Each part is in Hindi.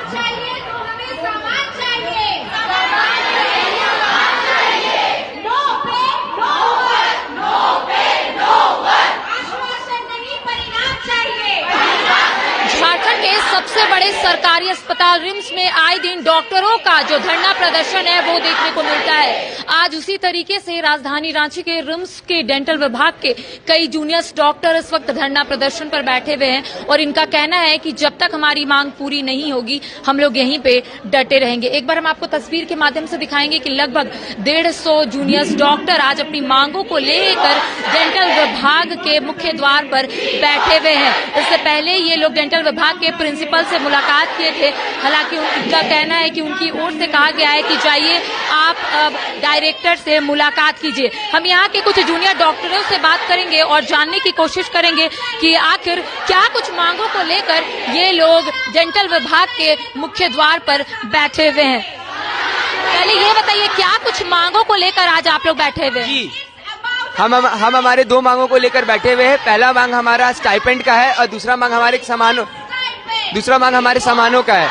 चाहिए तो हमें सामान चाहिए, नो पे नो वर्क, नो पे नो वर्क, आश्वासन नहीं परिणाम चाहिए। झारखंड के सबसे बड़े सरकारी अस्पताल रिम्स में आए दिन डॉक्टरों का जो धरना प्रदर्शन है वो देखने को मिलता है। आज उसी तरीके से राजधानी रांची के रिम्स के डेंटल विभाग के कई जूनियर्स डॉक्टर इस वक्त धरना प्रदर्शन पर बैठे हुए हैं और इनका कहना है कि जब तक हमारी मांग पूरी नहीं होगी हम लोग यहीं पे डटे रहेंगे। एक बार हम आपको तस्वीर के माध्यम से दिखाएंगे कि लगभग 150 जूनियर्स डॉक्टर आज अपनी मांगों को लेकर डेंटल विभाग के मुख्य द्वार पर बैठे हुए हैं। इससे पहले ये लोग डेंटल विभाग के प्रिंसिपल से मुलाकात किए थे। हालांकि उनका कहना है कि उनकी ओर से कहा गया है कि जाइए आप डायरेक्टर से मुलाकात कीजिए। हम यहाँ के कुछ जूनियर डॉक्टरों से बात करेंगे और जानने की कोशिश करेंगे कि आखिर क्या कुछ मांगों को लेकर ये लोग डेंटल विभाग के मुख्य द्वार पर बैठे हुए हैं। पहले ये बताइए क्या कुछ मांगों को लेकर आज आप लोग बैठे हुए हैं? हम हमारे दो मांगों को लेकर बैठे हुए हैं। पहला मांग हमारा स्टाइपेंड का है और दूसरा मांग हमारे सामानों का है।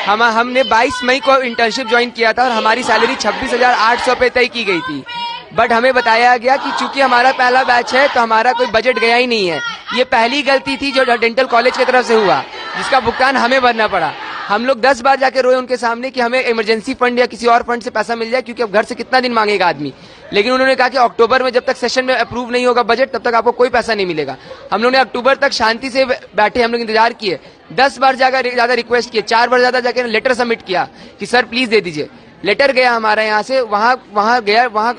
हमने 22 मई को इंटर्नशिप ज्वाइन किया था और हमारी सैलरी 26,800 पे तय की गई थी। बट हमें बताया गया कि चूंकि हमारा पहला बैच है तो हमारा कोई बजट गया ही नहीं है। ये पहली गलती थी जो डेंटल कॉलेज की तरफ से हुआ, जिसका भुगतान हमें भरना पड़ा। हम लोग 10 बार जाके रोए उनके सामने कि हमें इमरजेंसी फंड या किसी और फंड से पैसा मिल जाए, क्योंकि अब घर से कितना दिन मांगेगा आदमी। लेकिन उन्होंने कहा कि अक्टूबर में जब तक सेशन में अप्रूव नहीं होगा बजट तब तक आपको कोई पैसा नहीं मिलेगा। हम लोगों ने अक्टूबर तक शांति से बैठे, हम लोग इंतजार किए। 10 बार ज्यादा रिक्वेस्ट किए, 4 बार ज्यादा जाकर लेटर सबमिट किया कि सर प्लीज दे दीजिए। लेटर गया हमारा यहाँ से, वहाँ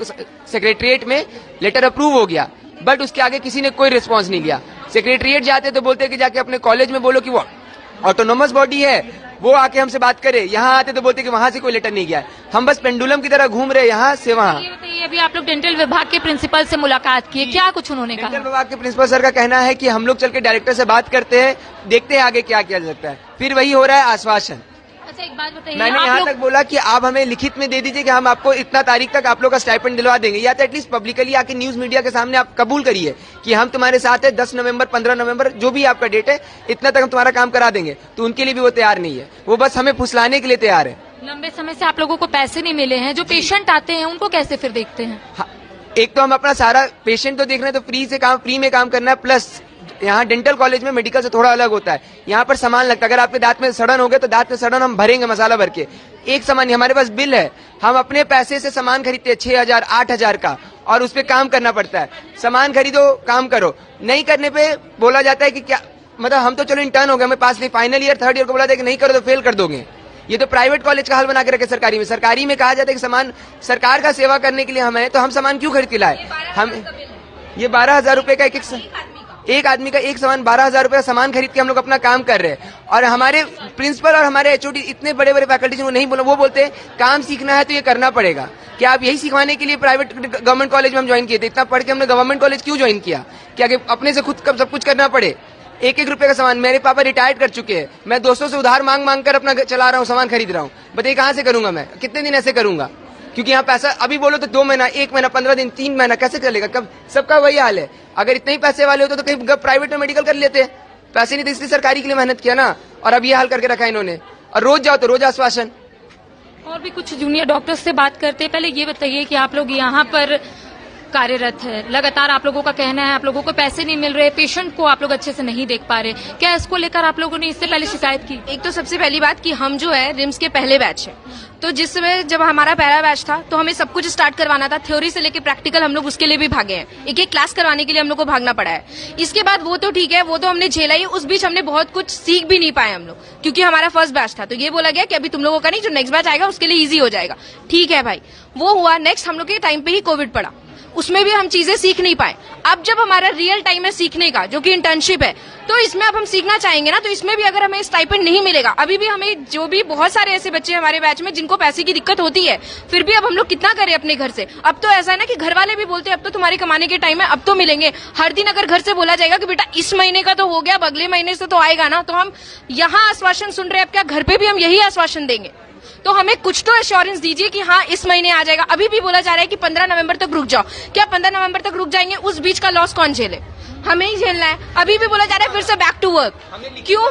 सेक्रेटरिएट में लेटर अप्रूव हो गया, बट उसके आगे किसी ने कोई रिस्पॉन्स नहीं लिया। सेक्रेटरिएट जाते तो बोलते कि जाके अपने कॉलेज में बोलो कि वो ऑटोनोमस बॉडी है, वो आके हमसे बात करे। यहाँ आते तो बोलते कि वहाँ से कोई लेटर नहीं गया है। हम बस पेंडुलम की तरह घूम रहे यहाँ से वहाँ। अभी आप लोग डेंटल विभाग के प्रिंसिपल से मुलाकात किए, क्या कुछ उन्होंने कहा? डेंटल विभाग के प्रिंसिपल सर का कहना है कि हम लोग चल के डायरेक्टर से बात करते हैं, देखते हैं आगे क्या किया जा सकता है। फिर वही हो रहा है आश्वासन। अच्छा एक बात बताइए, मैंने यहाँ तक बोला कि आप हमें लिखित में दे दीजिए कि हम आपको इतना तारीख तक आप लोग का स्टाइपेंड दिलवा देंगे, या तो एटलीस्ट पब्लिकली आके न्यूज मीडिया के सामने आप कबूल करिए कि हम तुम्हारे साथ है। 10 नवंबर 15 नवंबर जो भी आपका डेट है, इतना तक हम तुम्हारा काम करा देंगे। तो उनके लिए भी वो तैयार नहीं है, वो बस हमें फुसलाने के लिए तैयार है। लंबे समय से आप लोगों को पैसे नहीं मिले हैं, जो पेशेंट आते हैं उनको कैसे फिर देखते हैं? हाँ, एक तो हम अपना सारा पेशेंट तो देख रहे हैं, तो फ्री में काम करना है। प्लस यहाँ डेंटल कॉलेज में मेडिकल से थोड़ा अलग होता है, यहाँ पर सामान लगता है। अगर आपके दांत में सड़न हो गया तो दांत में सड़न हम भरेंगे मसाला भर के। एक सामान हमारे पास बिल है, हम अपने पैसे से सामान खरीदते हैं 6,000 8,000 का, और उस पे काम करना पड़ता है। सामान खरीदो काम करो, नहीं करने पे बोला जाता है कि क्या मतलब हम तो चलो इंटर्न हो गए, हमें पास नहीं, फाइनल ईयर 3rd ईयर को बोला जाता है कि नहीं करो तो फेल कर दोगे। ये तो प्राइवेट कॉलेज का हाल बना के रखे सरकारी में कहा जाता है कि सामान सरकार का सेवा करने के लिए हम है, तो हम सामान क्यों खरीद के लाए? हम ये 12,000 रुपए का एक आदमी का एक सामान 12,000 रुपए का सामान खरीद के हम लोग अपना काम कर रहे हैं। और हमारे प्रिंसिपल और हमारे एचओडी इतने बड़े बड़े फैकल्टी वो नहीं बोला, वो बोलते हैं काम सीखना है तो ये करना पड़ेगा। क्या आप यही सिखाने के लिए प्राइवेट गवर्नमेंट कॉलेज में हम ज्वाइन किए थे? इतना पढ़ के हमने गवर्नमेंट कॉलेज क्यों ज्वाइन किया? क्या अपने से खुद सब कुछ करना पड़े? 1-1 रुपए का सामान, मेरे पापा रिटायर्ड कर चुके हैं, मैं दोस्तों से उधार मांग कर अपना चला रहा हूँ, सामान खरीद रहा हूँ। बताइए कहाँ से करूंगा मैं? कितने दिन ऐसे करूंगा? क्योंकि यहाँ पैसा अभी बोलो तो 2 महीना, 1 महीना, 15 दिन, 3 महीना कैसे चलेगा? कब सबका वही हाल है। अगर इतने ही पैसे वाले होते तो कहीं प्राइवेट में मेडिकल कर लेते। पैसे नहीं थे इसलिए सरकारी के लिए मेहनत किया ना, और अब ये हाल करके रखा इन्होंने। और रोज जाओ तो रोज आश्वासन। और भी कुछ जूनियर डॉक्टर्स से बात करते हैं। पहले ये बताइए कि आप लोग यहाँ पर कार्यरत है, लगातार आप लोगों का कहना है आप लोगों को पैसे नहीं मिल रहे, पेशेंट को आप लोग अच्छे से नहीं देख पा रहे, क्या इसको लेकर आप लोगों ने इससे पहले शिकायत की? एक तो सबसे पहली बात कि हम जो है रिम्स के पहले बैच है, तो जिस समय जब हमारा पहला बैच था तो हमें सब कुछ स्टार्ट करवाना था, थ्योरी से लेके प्रैक्टिकल हम लोग उसके लिए भी भागे हैं। एक क्लास करवाने के लिए हम लोग को भागना पड़ा है। इसके बाद वो तो ठीक है, वो तो हमने झेला ही, उस बीच हमने बहुत कुछ सीख भी नहीं पाए हम लोग, क्योंकि हमारा फर्स्ट बैच था। तो ये बोला गया कि अभी तुम लोगों का नहीं, जो नेक्स्ट बैच आएगा उसके लिए ईजी हो जाएगा। ठीक है भाई, वो हुआ। नेक्स्ट हम लोग के टाइम पे ही कोविड पड़ा, उसमें भी हम चीजें सीख नहीं पाए। अब जब हमारा रियल टाइम है सीखने का, जो कि इंटर्नशिप है, तो इसमें अब हम सीखना चाहेंगे ना, तो इसमें भी अगर हमें स्टाइपेंड नहीं मिलेगा, अभी भी हमें जो भी बहुत सारे ऐसे बच्चे हमारे बैच में जिनको पैसे की दिक्कत होती है, फिर भी अब हम लोग कितना करें अपने घर से। अब तो ऐसा है ना कि घर वाले भी बोलते हैं अब तो तुम्हारे कमाने के टाइम है, अब तो मिलेंगे। हर दिन अगर घर से बोला जाएगा कि बेटा इस महीने का तो हो गया, अगले महीने से तो आएगा ना, तो हम यहाँ आश्वासन सुन रहे हैं, अब क्या घर पे भी हम यही आश्वासन देंगे? तो हमें कुछ तो एश्योरेंस दीजिए कि हाँ इस महीने आ जाएगा। अभी भी बोला जा रहा है कि 15 नवंबर तक रुक जाओ। क्या 15 नवंबर तक रुक जाएंगे? उस बीच का लॉस कौन झेले? हमें ही झेलना है। अभी भी बोला जा रहा है फिर से बैक टू वर्क। क्यों?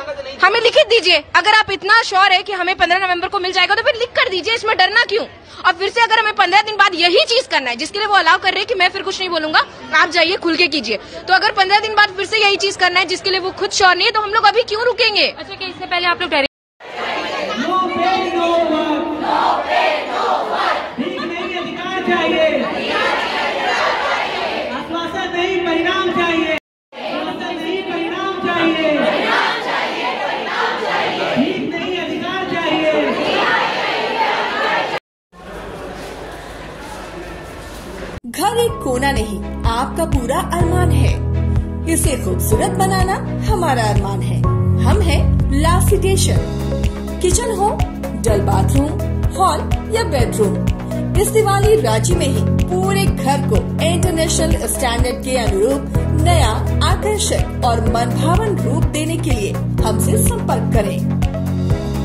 हमें लिखित दीजिए। अगर आप इतना श्योर है कि हमें 15 नवंबर को मिल जाएगा तो फिर लिख कर दीजिए, इसमें डरना क्यों? और फिर से अगर हमें 15 दिन बाद यही चीज करना है जिसके लिए वो अलाउ कर रहे हैं कि मैं फिर कुछ नहीं बोलूंगा, आप जाइए खुल के कीजिए, तो अगर 15 दिन बाद फिर से यही चीज करना है जिसके लिए वो खुद श्योर नहीं है, तो हम लोग अभी क्यों रुकेंगे? अच्छा, क्या इससे पहले आप लोग डरे? घर एक कोना नहीं, आपका पूरा अरमान है। इसे खूबसूरत बनाना हमारा अरमान है। हम हैं लासिटेशन। किचन हो, डल बाथरूम, हॉल या बेडरूम, इस दिवाली रांची में ही पूरे घर को इंटरनेशनल स्टैंडर्ड के अनुरूप नया, आकर्षक और मनभावन रूप देने के लिए हमसे संपर्क करें।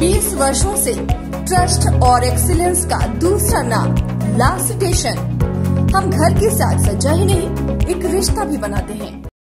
20 वर्षों से ट्रस्ट और एक्सीलेंस का दूसरा नाम लासिटेशन। हम घर के साथ सज्जा ही नहीं, एक रिश्ता भी बनाते हैं।